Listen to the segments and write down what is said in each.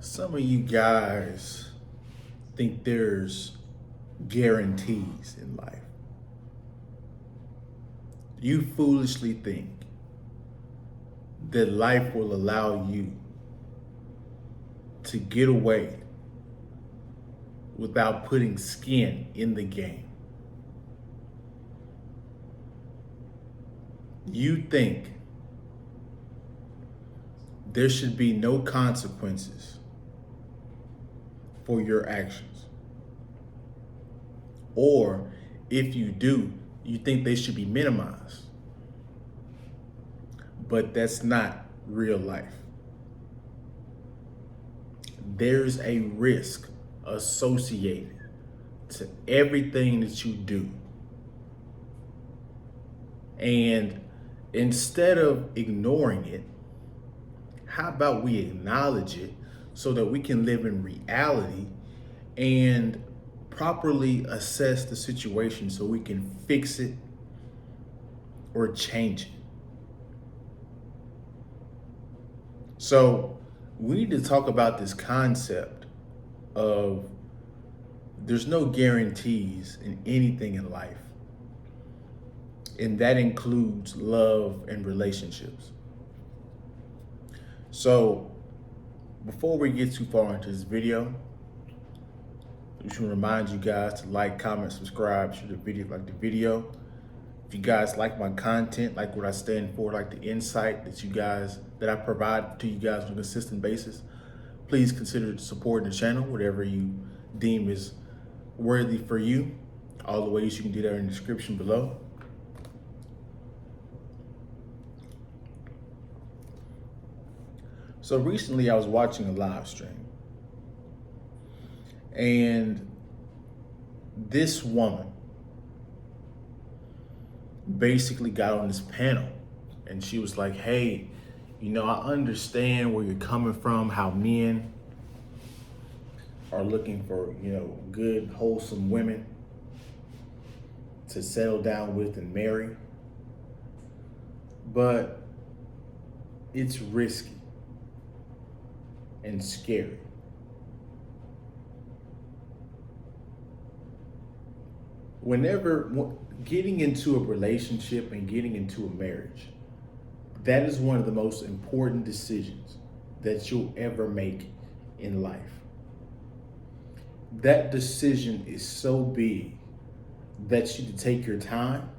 Some of you guys think there's guarantees in life. You foolishly think that life will allow you to get away without putting skin in the game. You think there should be no consequences for your actions. Or if you do, you think they should be minimized. But that's not real life. There's a risk associated to everything that you do. And instead of ignoring it, how about we acknowledge it so that we can live in reality and properly assess the situation so we can fix it or change it. So we need to talk about this concept of there's no guarantees in anything in life. And that includes love and relationships. So before we get too far into this video, I just want to remind you guys to like, comment, subscribe, share the video, like the video. If you guys like my content, like what I stand for, like the insight that I provide to you guys on a consistent basis, please consider supporting the channel, whatever you deem is worthy for you. All the ways you can do that are in the description below. So recently I was watching a live stream, and this woman basically got on this panel and she was like, hey, I understand where you're coming from, how men are looking for, good, wholesome women to settle down with and marry. But it's risky and scary. Whenever getting into a relationship and getting into a marriage, that is one of the most important decisions that you'll ever make in life. That decision is so big that you need to take your time,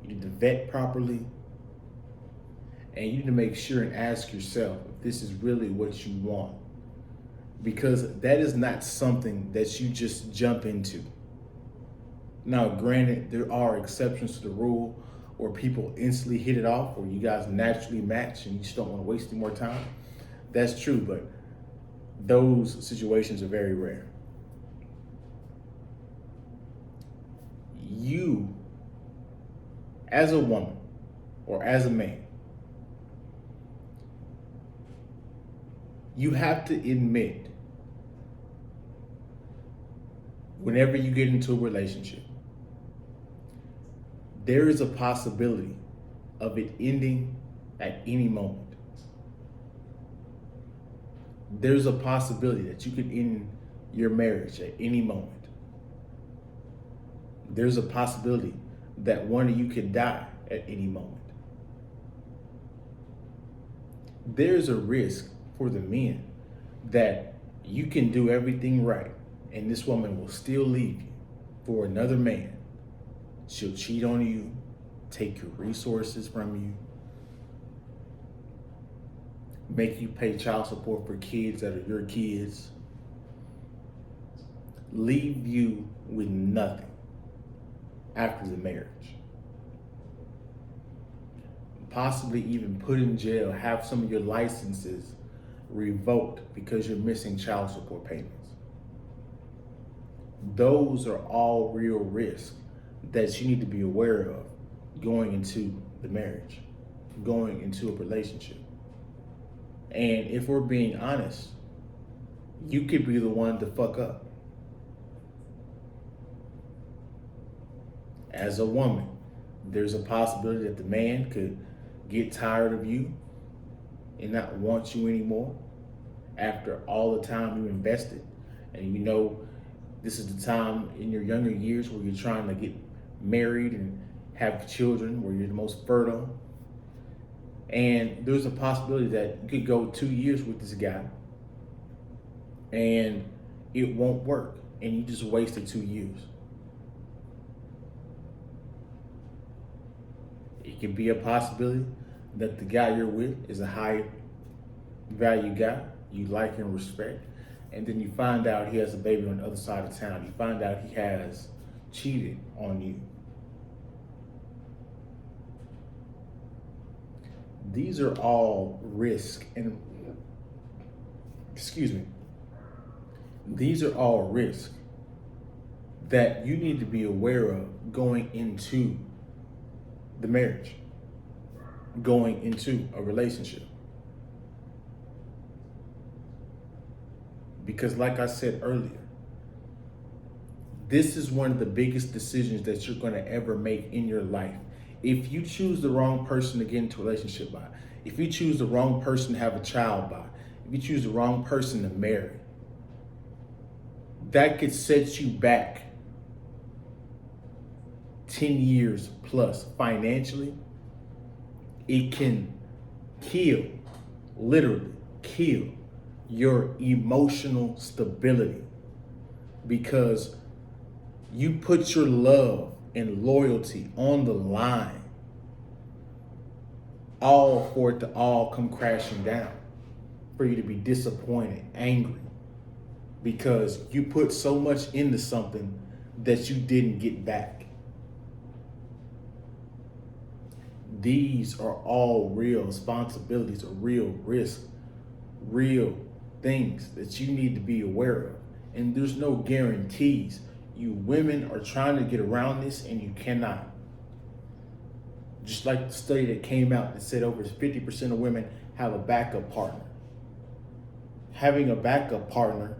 you need to vet properly, and you need to make sure and ask yourself if this is really what you want. Because that is not something that you just jump into. Now, granted, there are exceptions to the rule where people instantly hit it off, or you guys naturally match and you just don't want to waste any more time. That's true, but those situations are very rare. You, as a woman or as a man, you have to admit, whenever you get into a relationship, there is a possibility of it ending at any moment. There's a possibility that you could end your marriage at any moment. There's a possibility that one of you could die at any moment. There's a risk for the men that you can do everything right and this woman will still leave you for another man. She'll cheat on you, take your resources from you, make you pay child support for kids that are your kids, leave you with nothing after the marriage, possibly even put in jail, have some of your licenses revoked because you're missing child support payments. Those are all real risks that you need to be aware of going into the marriage, going into a relationship. And if we're being honest, you could be the one to fuck up. As a woman, there's a possibility that the man could get tired of you and not want you anymore. after all the time you invested. And you know, this is the time in your younger years where you're trying to get married and have children, where you're the most fertile. And there's a possibility that you could go 2 years with this guy and it won't work, and you just wasted 2 years. It could be a possibility that the guy you're with is a high value guy you like and respect, and then you find out he has a baby on the other side of town. You find out he has cheated on you. These are all risk, and these are all risk that you need to be aware of going into the marriage, going into a relationship. Because like I said earlier, this is one of the biggest decisions that you're going to ever make in your life. If you choose the wrong person to get into a relationship by, if you choose the wrong person to have a child by, if you choose the wrong person to marry, that could set you back 10 years plus financially. It can kill, literally kill your emotional stability, because you put your love and loyalty on the line, all for it to all come crashing down, for you to be disappointed, angry, because you put so much into something that you didn't get back. These are all real responsibilities, or real risks, real things that you need to be aware of. And there's no guarantees. You women are trying to get around this and you cannot. Just like the study that came out that said over 50% of women have a backup partner. Having a backup partner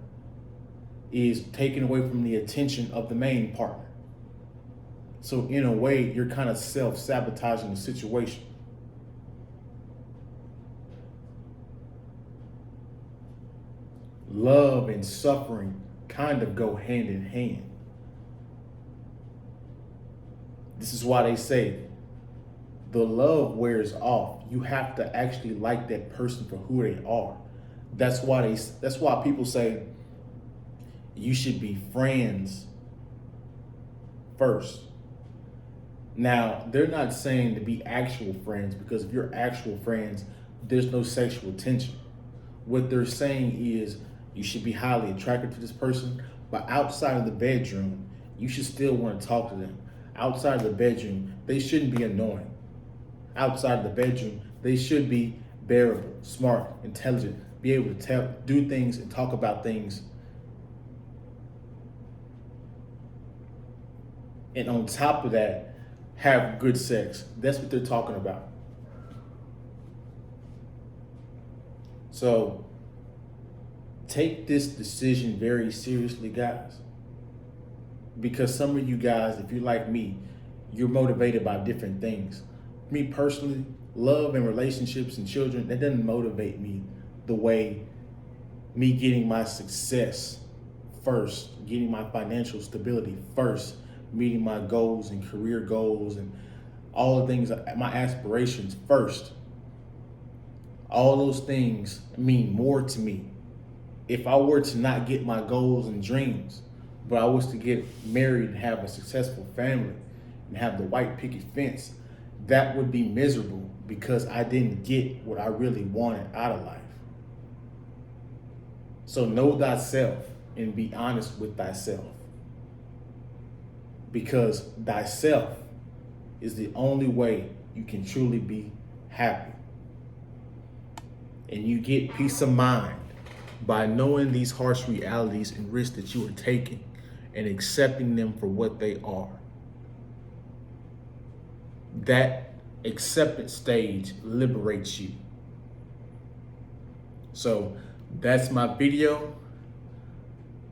is taken away from the attention of the main partner. So in a way, you're kind of self-sabotaging the situation. Love and suffering kind of go hand in hand. This is why they say the love wears off. You have to actually like that person for who they are. That's why people say you should be friends first. Now, they're not saying to be actual friends, because if you're actual friends, there's no sexual tension. What they're saying is you should be highly attracted to this person, but outside of the bedroom, you should still want to talk to them. Outside of the bedroom, they shouldn't be annoying. Outside of the bedroom, they should be bearable, smart, intelligent, be able to do things and talk about things. And on top of that, have good sex. That's what they're talking about. So take this decision very seriously, guys. Because some of you guys, if you're like me, you're motivated by different things. Me personally, love and relationships and children, that doesn't motivate me the way me getting my success first, getting my financial stability first, meeting my goals and career goals and all the things, my aspirations first. All those things mean more to me. If I were to not get my goals and dreams, but I was to get married and have a successful family and have the white picket fence, that would be miserable because I didn't get what I really wanted out of life. So know thyself and be honest with thyself, because thyself is the only way you can truly be happy. And you get peace of mind by knowing these harsh realities and risks that you are taking and accepting them for what they are. That acceptance stage liberates you. So that's my video.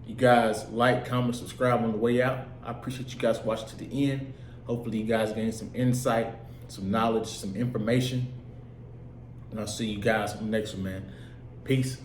You guys like, comment, subscribe on the way out. I appreciate you guys watching to the end. Hopefully you guys gain some insight, some knowledge, some information. And I'll see you guys on the next one, man. Peace.